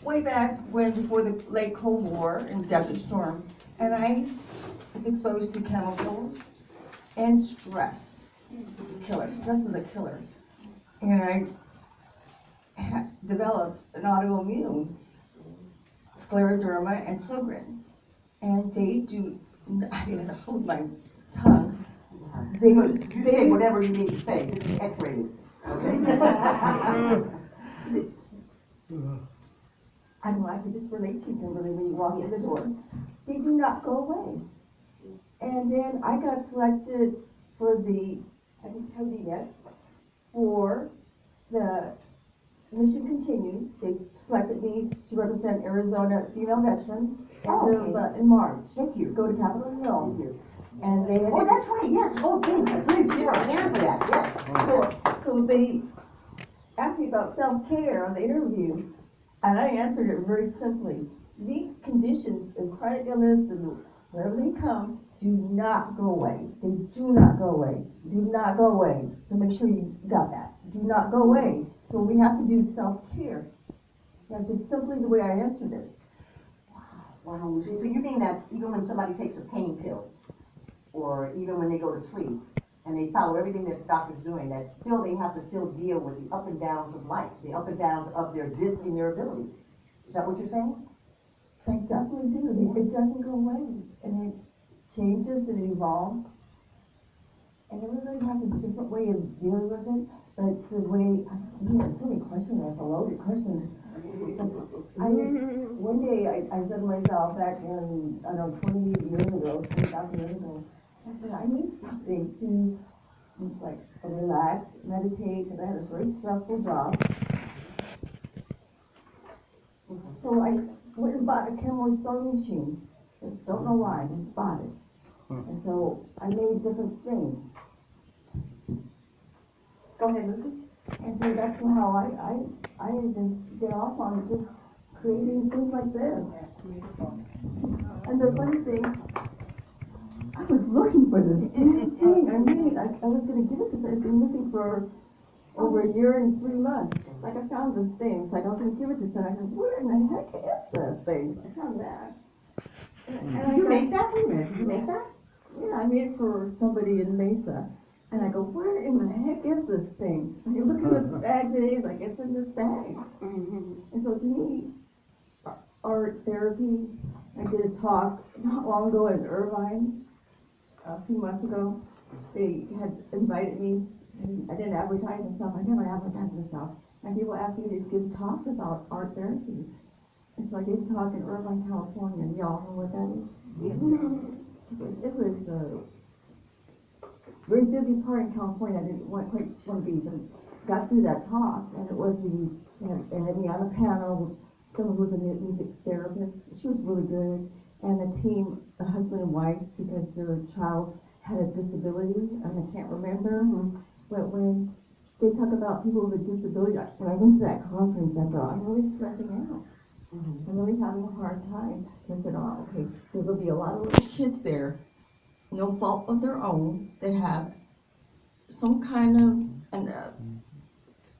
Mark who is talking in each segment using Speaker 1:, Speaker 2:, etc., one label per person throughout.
Speaker 1: way back when, before the late Cold War and Desert Storm, and I was exposed to chemicals and stress. It's a killer. Stress is a killer. And I developed an autoimmune scleroderma and Sjogren. And they do, I gotta hold my tongue.
Speaker 2: You say whatever you need to say, this is X-rated, okay?
Speaker 1: I know I can just relate to you, Kimberly, when you walk in the door. They do not go away. And then I got selected for the, I didn't tell you yet, for the Mission Continues. They selected me to represent Arizona female veterans in March.
Speaker 2: Thank you.
Speaker 1: To go to Capitol Hill.
Speaker 2: Thank you.
Speaker 1: And they had
Speaker 2: Oh, that's right, yes, oh, please, give a hand for that, yes.
Speaker 1: so they asked me about self-care on the interview, and I answered it very simply. These conditions of chronic illness and wherever they come do not go away. They do not go away. Do not go away. So make sure you got that. Do not go away. So we have to do self-care. That's just simply the way I answered it.
Speaker 2: Wow, so you mean that even when somebody takes a pain pill, or even when they go to sleep, and they follow everything that the doctor's doing, that still they have to still deal with the up and downs of life, the up and downs of their gifts and their abilities. Is that what you're saying?
Speaker 1: I definitely do. It doesn't go away. And it changes and it evolves. And everybody has a different way of dealing with it. But the way, you have so many questions, that's a loaded question. One day I said to myself back in, I don't know, 20 years ago, 20,000 years ago, I said, I need something to like relax, meditate, because I had a very stressful job. So I went and bought a chemo sewing machine. Just don't know why, I just bought it. And so I made different things. Go ahead, Lucy. And so that's how I just get off on just creating things like this. And the funny thing, I was looking for this thing. I was going to give it to her. It's been missing for over a year and 3 months. Like I found this thing. It's like I was going to give it to someone. I said, where in the heck is this thing? I found that.
Speaker 2: Did you make that? Wait a minute, did you make that?
Speaker 1: Yeah, I made it for somebody in Mesa. And I go, where in the heck is this thing? I look in the bag today, it's like, it's in this bag. And so to me, art therapy, I did a talk not long ago in Irvine, a few months ago. They had invited me, and I didn't advertise myself. I never advertise myself. And people asked me to give talks about art therapy. And so I did a talk in Irvine, California. Y'all know what that is? It was very busy part in California. I didn't quite want to be, but got through that talk, and it was and then me on a panel with someone who was a music therapist. She was really good, and a team, a husband and wife, because their child had a disability, and I can't remember. But when they talk about people with a disability, when I went to that conference, I thought, I'm really stressing out. I'm really having a hard time. I said, oh, okay, there'll be a lot of little kids there, no fault of their own. They have some kind of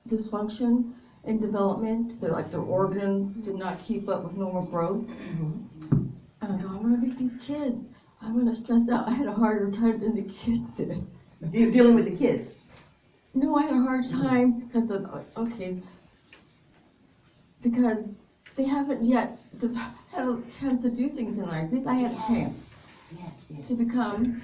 Speaker 1: dysfunction in development. They're like their organs did not keep up with normal growth. And I go, I'm gonna meet these kids. I'm gonna stress out. I had a harder time than the kids did.
Speaker 2: You're dealing with the kids?
Speaker 1: No, I had a hard time because of, because they haven't yet had a chance to do things in life. At least I had a chance.
Speaker 2: Yes.
Speaker 1: To become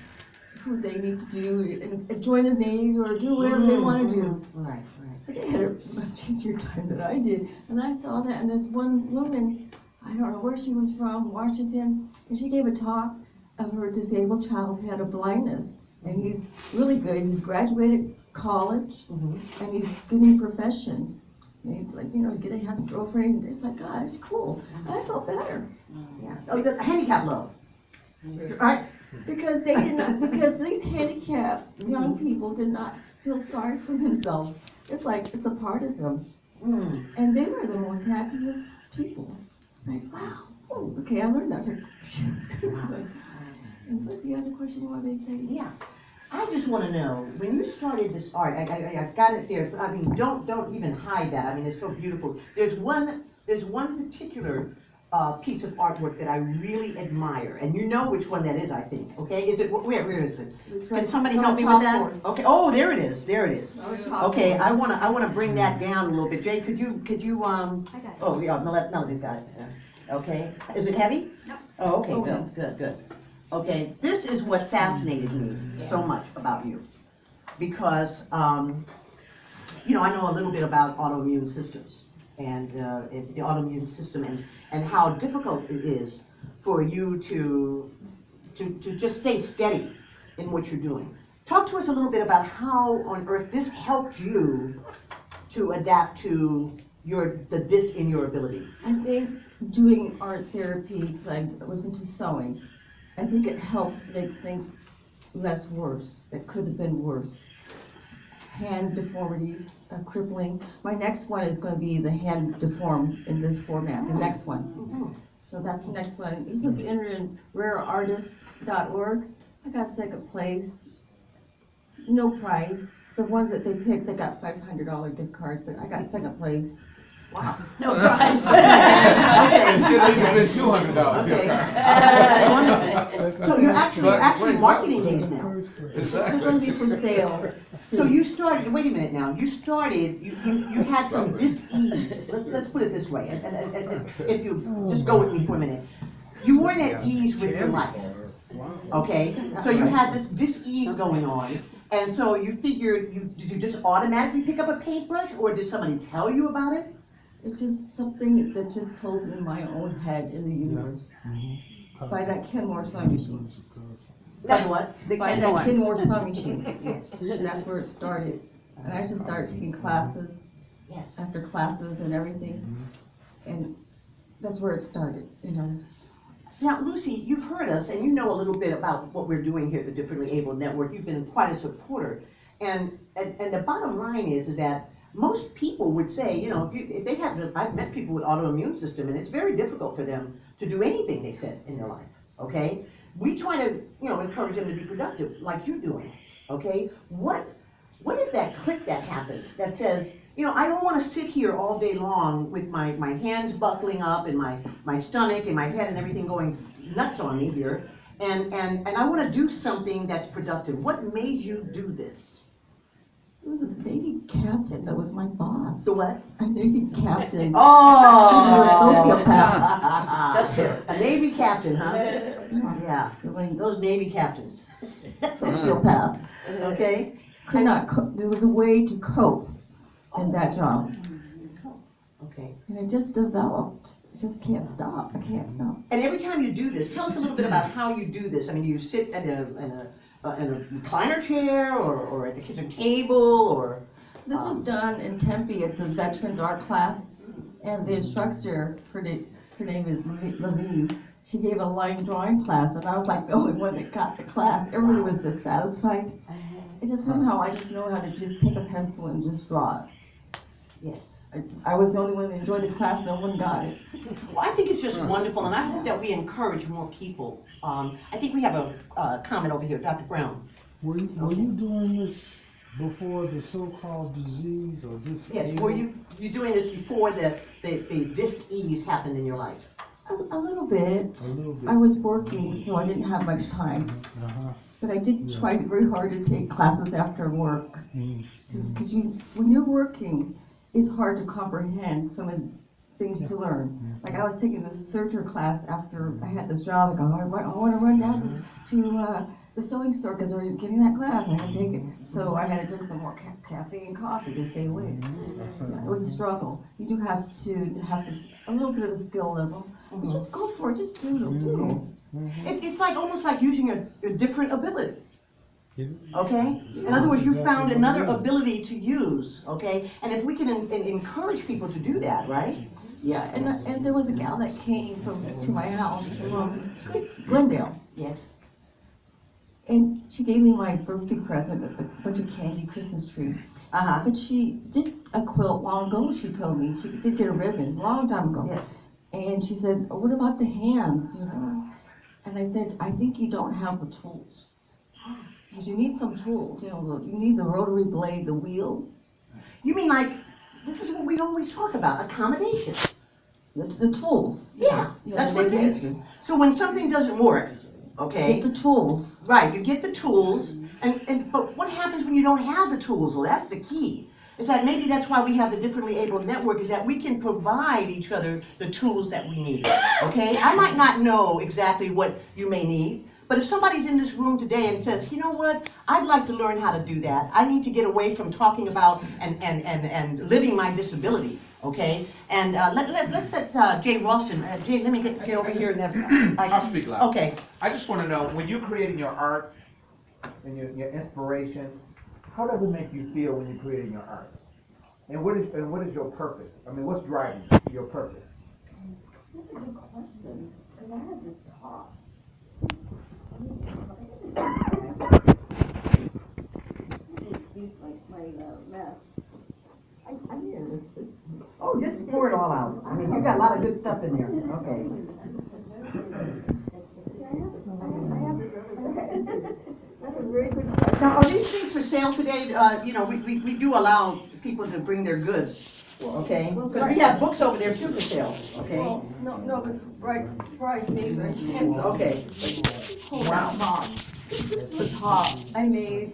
Speaker 1: who they need to do and join the Navy or do whatever they want to do.
Speaker 2: Right.
Speaker 1: They had a much easier time than I did. And I saw that, and this one woman, I don't know where she was from, Washington, and she gave a talk of her disabled child who had a blindness. And he's really good. He's graduated college, and he's getting a profession. And he's like, he's has a girlfriend, and it's like, God, it's cool. And I felt better.
Speaker 2: Yeah. Oh, the handicap love. Right?
Speaker 1: Because they did not, because these handicapped young people did not feel sorry for themselves. It's like, it's a part of them. And they were the most happiest people. It's like, wow, okay, I learned that. And what's the other question you want me to say?
Speaker 2: Yeah. I just want to know, when you started this art, I got it there. I mean, don't even hide that. I mean, it's so beautiful. There's
Speaker 3: there's one particular piece of artwork that I really admire, and you know which one that is, I think, okay? Is it, where is it? Can somebody help me with that? Okay, oh, there it is, there it is. Okay, I wanna bring that down a little bit. Jay, could you,
Speaker 4: I got it.
Speaker 3: oh, yeah, Melody got it. Okay, is it heavy?
Speaker 4: No.
Speaker 3: Oh, okay, good. Okay, this is what fascinated me so much about you. Because, you know, I know a little bit about autoimmune systems and the autoimmune system and how difficult it is for you to just stay steady in what you're doing. Talk to us a little bit about how on earth this helped you to adapt to the dis in your ability.
Speaker 1: I think doing art therapy, because I was into sewing, I think it helps make things less worse. It could have been worse. Hand deformities, crippling. My next one is going to be the hand deformed in this format, the next one. So that's the next one. This was entered in rareartists.org. I got second place. No prize. The ones that they picked, they got $500 gift card, but I got second place.
Speaker 3: Wow, no prize.
Speaker 5: It should at least have been $200.
Speaker 3: Okay. So you're actually marketing these now.
Speaker 1: They're going to be for sale.
Speaker 3: So you started, wait a minute now, you had some dis-ease, let's put it this way, and if you, just go with me for a minute. You weren't at ease with your life, okay? So you had this dis-ease going on, and so you figured, did you just automatically pick up a paintbrush, or did somebody tell you about it?
Speaker 1: It's just something that just told in my own head in the universe. By that Kenmore sewing machine.
Speaker 3: By what?
Speaker 1: By that Kenmore sewing machine. Yes. And that's where it started. And I just started taking classes,
Speaker 3: Yes.
Speaker 1: after classes and everything. And that's where it started, you know.
Speaker 3: Now, Lucy, you've heard us, and you know a little bit about what we're doing here at the Differently Able Network. You've been quite a supporter. And the bottom line is that most people would say, you know, if they had, I've met people with autoimmune system, and it's very difficult for them to do anything, they said, in their life, okay? We try to, you know, encourage them to be productive, like you're doing, okay? What is that click that happens that says, you know, I don't want to sit here all day long with my hands buckling up and my stomach and my head and everything going nuts on me here, and I want to do something that's productive. What made you do this?
Speaker 1: It was this Navy captain that was my boss.
Speaker 3: The what?
Speaker 1: A Navy captain.
Speaker 3: Oh!
Speaker 1: Sociopath.
Speaker 3: A Navy captain, huh?
Speaker 1: Yeah.
Speaker 3: Yeah, those Navy captains.
Speaker 1: Sociopath.
Speaker 3: Okay?
Speaker 1: Could not cope. There was a way to cope in that job.
Speaker 3: Okay.
Speaker 1: And it just developed. I just can't stop. I can't stop.
Speaker 3: And every time you do this, tell us a little bit about how you do this. I mean, do you sit in a recliner chair or at the kitchen table or?
Speaker 1: This was done in Tempe at the Veterans Art class, and the instructor, her name is Levine, she gave a line drawing class, and I was like the only one that got the class. Everybody was dissatisfied. It's just somehow I just know how to just take a pencil and just draw it.
Speaker 3: Yes.
Speaker 1: I was the only one that enjoyed the class, no one got it.
Speaker 3: Well, I think it's just wonderful, and I hope that we encourage more people. I think we have a comment over here, Dr. Brown.
Speaker 6: Were you doing this before the so-called disease or this?
Speaker 3: Yes, were you doing this before the dis-ease happened in your life?
Speaker 1: A little bit.
Speaker 6: A little bit.
Speaker 1: I was working, so I didn't have much time. But I did try very hard to take classes after work. Because when you're working, it's hard to comprehend some of the things to learn. Like I was taking this surgery class after I had this job. I go, I want to run down to the sewing store because they're giving that class. I had to take it. So I had to drink some more caffeine and coffee to stay awake. Yeah, it was a struggle. You do have to have a little bit of a skill level. You just go for it. Just doodle.
Speaker 3: It's like almost like using a different ability. Okay? In other words, you found another ability to use, okay? And if we can encourage people to do that, right?
Speaker 1: Yeah, and there was a gal that came to my house from Glendale.
Speaker 3: Yes.
Speaker 1: And she gave me my birthday present, a bunch of candy, Christmas tree. But she did a quilt long ago, she told me. She did get a ribbon, long time ago.
Speaker 3: Yes.
Speaker 1: And she said, oh, what about the hands, you know? And I said, I think you don't have the tools. Because you need some tools, you know, you need the rotary blade, the wheel.
Speaker 3: You mean like, this is what we always talk about, accommodations.
Speaker 4: The tools.
Speaker 3: Yeah,
Speaker 4: You
Speaker 3: that's
Speaker 4: know,
Speaker 3: what it
Speaker 4: make
Speaker 3: is. So when something doesn't work, okay,
Speaker 4: Get the tools.
Speaker 3: right, you get the tools, but what happens when you don't have the tools? Well, that's the key. Is that maybe that's why we have the Differently Abled Network, is that we can provide each other the tools that we need, okay? I might not know exactly what you may need, but if somebody's in this room today and says, you know what, I'd like to learn how to do that. I need to get away from talking about and living my disability, okay? And let's let Jay Ralston, Jay, let me get over here and then.
Speaker 5: I'll speak loud.
Speaker 3: Okay.
Speaker 5: I just want to know, when you're creating your art and your inspiration, how does it make you feel when you're creating your art? And what is your purpose? I mean, what's driving your purpose?
Speaker 1: That's a good question, because I had this talk. Excuse my mess. I hear this.
Speaker 2: Oh, just pour it all out. I mean, you've got a lot of good stuff in there, okay.
Speaker 1: That's a very good question.
Speaker 3: Now, are these things for sale today? You know, we do allow people to bring their goods, okay? Because we have books over there too for sale, okay?
Speaker 1: Well, no, but Bryce made very handsome.
Speaker 3: Okay.
Speaker 1: Hold that top. This is the top I made